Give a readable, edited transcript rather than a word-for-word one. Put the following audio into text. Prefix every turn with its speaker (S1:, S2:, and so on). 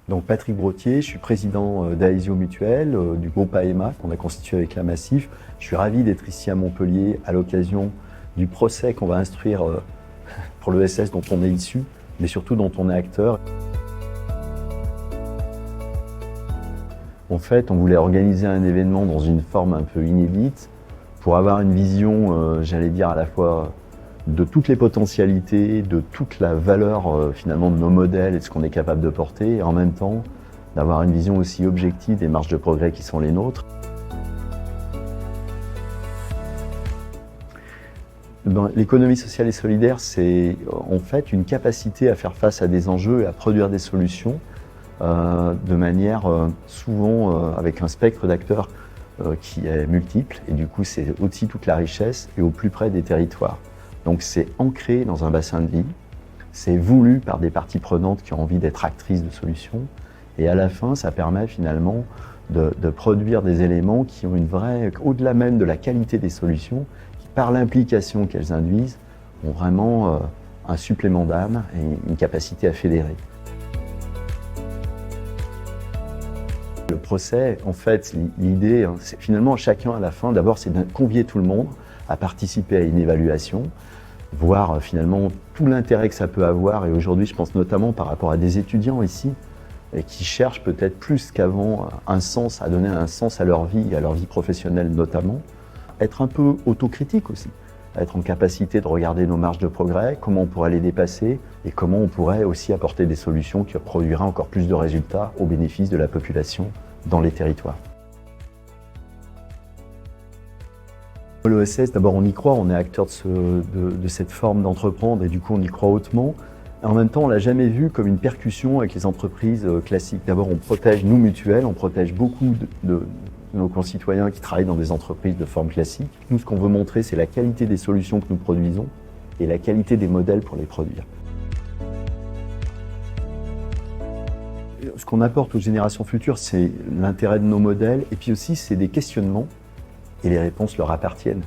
S1: Donc Patrick Brottier, je suis président d'Aesio Mutuel, du groupe AEMA qu'on a constitué avec la Massif. Je suis ravi d'être ici à Montpellier à l'occasion du procès qu'on va instruire pour l'ESS dont on est issu, mais surtout dont on est acteur. En fait, on voulait organiser un événement dans une forme un peu inédite pour avoir une vision, j'allais dire, à la fois de toutes les potentialités, de toute la valeur finalement de nos modèles et de ce qu'on est capable de porter, et en même temps d'avoir une vision aussi objective des marges de progrès qui sont les nôtres. L'économie sociale et solidaire, c'est en fait une capacité à faire face à des enjeux et à produire des solutions de manière souvent avec un spectre d'acteurs qui est multiple, et du coup c'est aussi toute la richesse et au plus près des territoires. Donc c'est ancré dans un bassin de vie, c'est voulu par des parties prenantes qui ont envie d'être actrices de solutions, et à la fin ça permet finalement de produire des éléments qui ont une vraie, au-delà même de la qualité des solutions, qui par l'implication qu'elles induisent, ont vraiment un supplément d'âme et une capacité à fédérer. Le procès, en fait, l'idée, c'est finalement chacun à la fin, d'abord c'est de convier tout le monde à participer à une évaluation, voir finalement tout l'intérêt que ça peut avoir, et aujourd'hui je pense notamment par rapport à des étudiants ici, et qui cherchent peut-être plus qu'avant un sens, à donner un sens à leur vie professionnelle notamment, être un peu autocritique aussi, être en capacité de regarder nos marges de progrès, comment on pourrait les dépasser, et comment on pourrait aussi apporter des solutions qui produiraient encore plus de résultats au bénéfice de la population dans les territoires. L'ESS, d'abord on y croit, on est acteur de cette forme d'entreprendre et du coup on y croit hautement. Et en même temps on ne l'a jamais vu comme une percussion avec les entreprises classiques. D'abord on protège nous mutuelles, on protège beaucoup de nos concitoyens qui travaillent dans des entreprises de forme classique. Nous ce qu'on veut montrer c'est la qualité des solutions que nous produisons et la qualité des modèles pour les produire. Ce qu'on apporte aux générations futures, c'est l'intérêt de nos modèles et puis aussi c'est des questionnements et les réponses leur appartiennent.